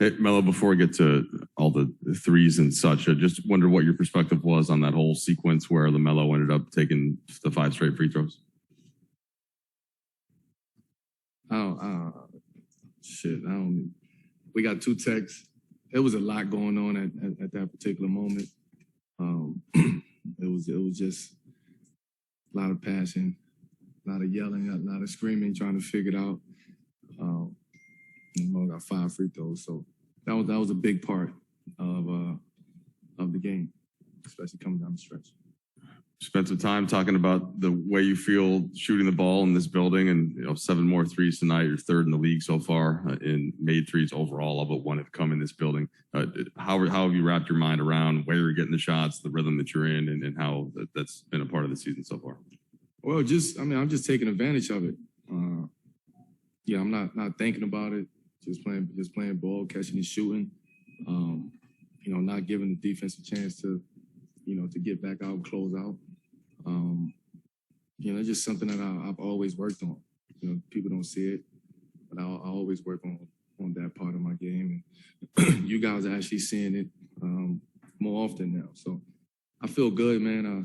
Hey, Melo, before we get to all the threes and such, I just wonder what your perspective was on that whole sequence where LaMelo ended up taking the 5 straight free throws. Shit, I don't. We got 2 texts. There was a lot going on at that particular moment. It was just a lot of passion, a lot of yelling, a lot of screaming, trying to figure it out. We got 5 free throws, so that was a big part of the game, especially coming down the stretch. Spent some time talking about the way you feel shooting the ball in this building, and 7 more threes tonight. You're 3rd in the league so far in made threes overall, all but 1 have come in this building. How have you wrapped your mind around where you're getting the shots, the rhythm that you're in, and how that's been a part of the season so far? Well, I'm just taking advantage of it. I'm not thinking about it. Just playing ball, catching and shooting. Not giving the defense a chance to get back out and close out. It's just something that I've always worked on. People don't see it, but I always work on that part of my game. And you guys are actually seeing it more often now. So I feel good, man. I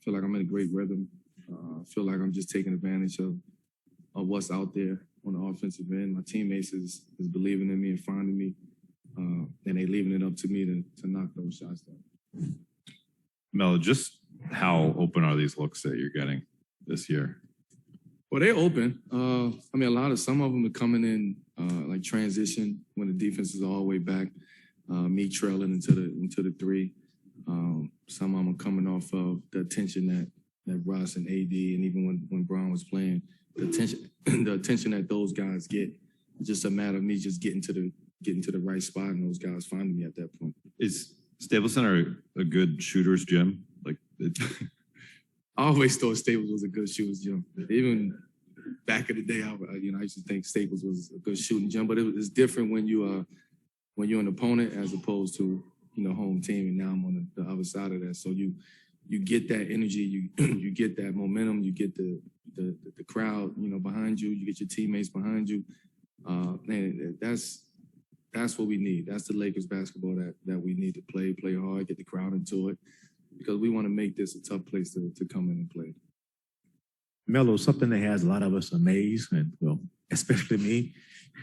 feel like I'm in a great rhythm. I feel like I'm just taking advantage of what's out there on the offensive end. My teammates is believing in me and finding me, and they leaving it up to me to knock those shots down. Melo, just how open are these looks that you're getting this year? Well, they're open. Some of them are coming in like transition when the defense is all the way back. Me trailing into the 3. Some of them are coming off of the attention that Russ and AD, and even when Brown was playing, the attention that those guys get. It's just a matter of me just getting to the right spot and those guys finding me at that point. Is Staples Center a good shooter's gym? I always thought Staples was a good shooter's gym. Even back in the day, I used to think Staples was a good shooting gym, but it's different when you're an opponent as opposed to home team. And now I'm on the other side of that, so you get that energy, you get that momentum, you get the crowd behind you, you get your teammates behind you, and that's what we need. That's the Lakers basketball that we need to play hard, get the crowd into it, because we want to make this a tough place to come in and play. Melo, something that has a lot of us amazed, and well, especially me,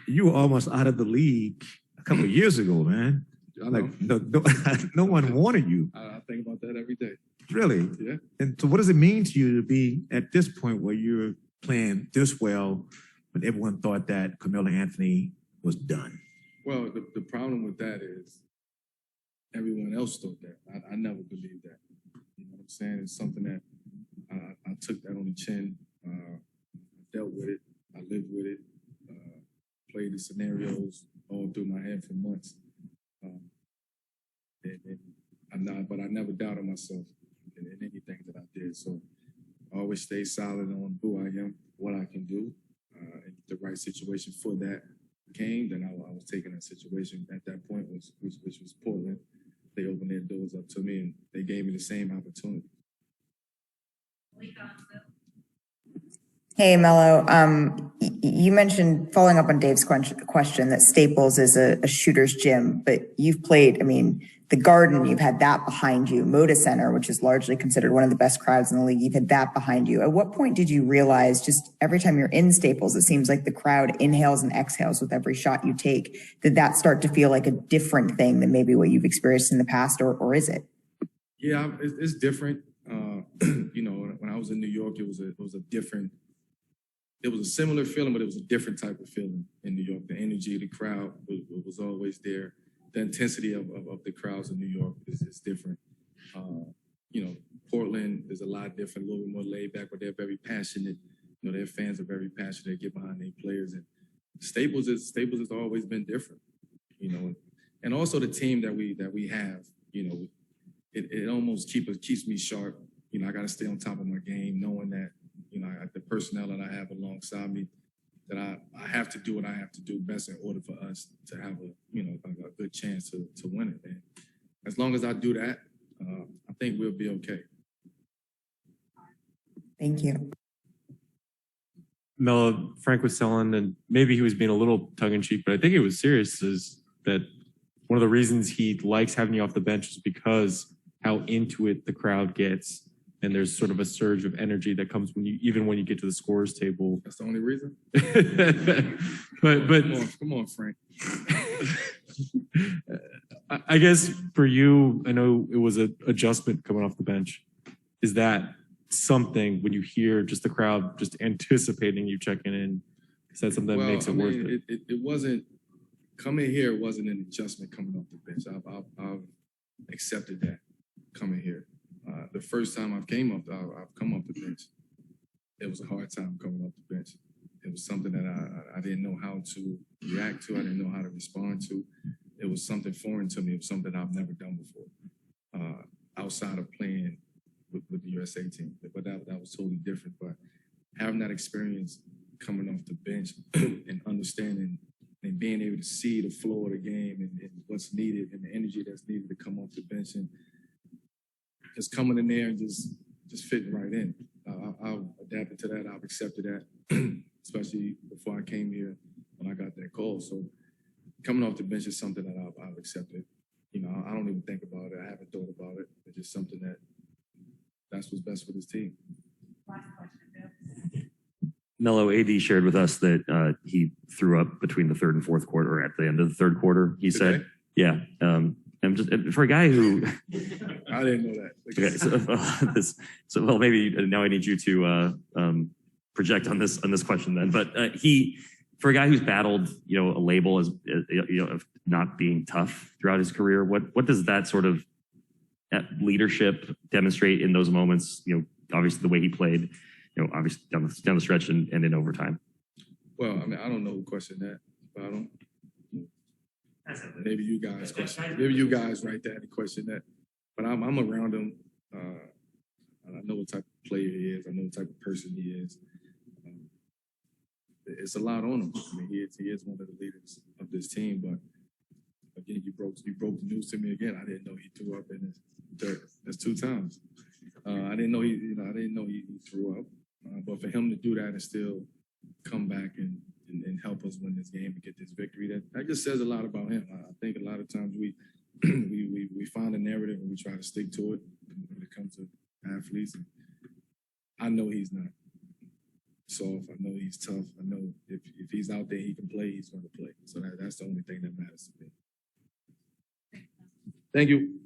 you were almost out of the league a couple of years ago, man. Like no one wanted you. I think about that every day. Really? Yeah. And so what does it mean to you to be at this point where you're playing this well when everyone thought that Carmelo Anthony was done? Well, the problem with that is everyone else thought that. I never believed that. You know what I'm saying? It's something that I took that on the chin. I dealt with it. I lived with it. Played the scenarios all through my head for months. But I never doubted myself in anything that I did. So I always stay solid on who I am, what I can do. And the right situation for that came, then I was taking that situation at that point, which was Portland. They opened their doors up to me, and they gave me the same opportunity. Hey, Melo. You mentioned, following up on Dave's question, that Staples is a shooter's gym, but you've played, the Garden, you've had that behind you. Moda Center, which is largely considered one of the best crowds in the league, you've had that behind you. At what point did you realize, just every time you're in Staples, it seems like the crowd inhales and exhales with every shot you take? Did that start to feel like a different thing than maybe what you've experienced in the past, or is it? Yeah, it's different. When I was in New York, it was a similar feeling, but it was a different type of feeling in New York. The energy, the crowd was always there. The intensity of the crowds in New York is different. Portland is a lot different, a little bit more laid back, but they're very passionate. Their fans are very passionate. They get behind their players. And Staples has always been different. And also the team that we have. It almost keeps me sharp. I got to stay on top of my game, knowing that the personnel that I have alongside me, that I have to do what I have to do best in order for us to have a good chance to win it. And as long as I do that, I think we'll be okay. Thank you. Melo, Frank was telling, and maybe he was being a little tongue-in-cheek, but I think it was serious, is that one of the reasons he likes having you off the bench is because how into it the crowd gets. And there's sort of a surge of energy that comes even when you get to the scorers table. That's the only reason. but come on, Frank. I guess for you, I know it was an adjustment coming off the bench. Is that something when you hear just the crowd just anticipating you checking in? Is that something that makes it worth it? It wasn't coming here. It wasn't an adjustment coming off the bench. I've accepted that coming here. The first time I've come off the bench, it was a hard time coming off the bench. It was something that I didn't know how to react to. I didn't know how to respond to. It was something foreign to me. It was something I've never done before, outside of playing with the USA team. But that was totally different. But having that experience coming off the bench and understanding and being able to see the flow of the game and what's needed and the energy that's needed to come off the bench and just coming in there and just fitting right in. I've adapted to that. I've accepted that, especially before I came here when I got that call. So coming off the bench is something that I've accepted. You know, I don't even think about it. I haven't thought about it. It's just something that's what's best for this team. Melo, AD shared with us that he threw up between the third and fourth quarter, or at the end of the third quarter, he said. Yeah. I'm just for a guy who I didn't know that. Okay, so well, maybe now I need you to project on this question then. But for a guy who's battled, a label as of not being tough throughout his career, what does that sort of leadership demonstrate in those moments? Obviously the way he played, obviously down the stretch and in overtime. Well, I mean, I don't know who questioned that, but I don't. Maybe you guys question. Maybe you guys write that and question that. But I'm around him. I know what type of player he is. I know what type of person he is. It's a lot on him. I mean, he is one of the leaders of this team. But again, you broke the news to me again. I didn't know he threw up in his third. That's 2 times. I didn't know he threw up. But for him to do that and still come back and help us win this game and get this victory, that just says a lot about him. I think a lot of times we find a narrative and we try to stick to it when it comes to athletes. And I know he's not soft. I know he's tough. I know if he's out there, he can play. He's going to play. So that's the only thing that matters to me. Thank you.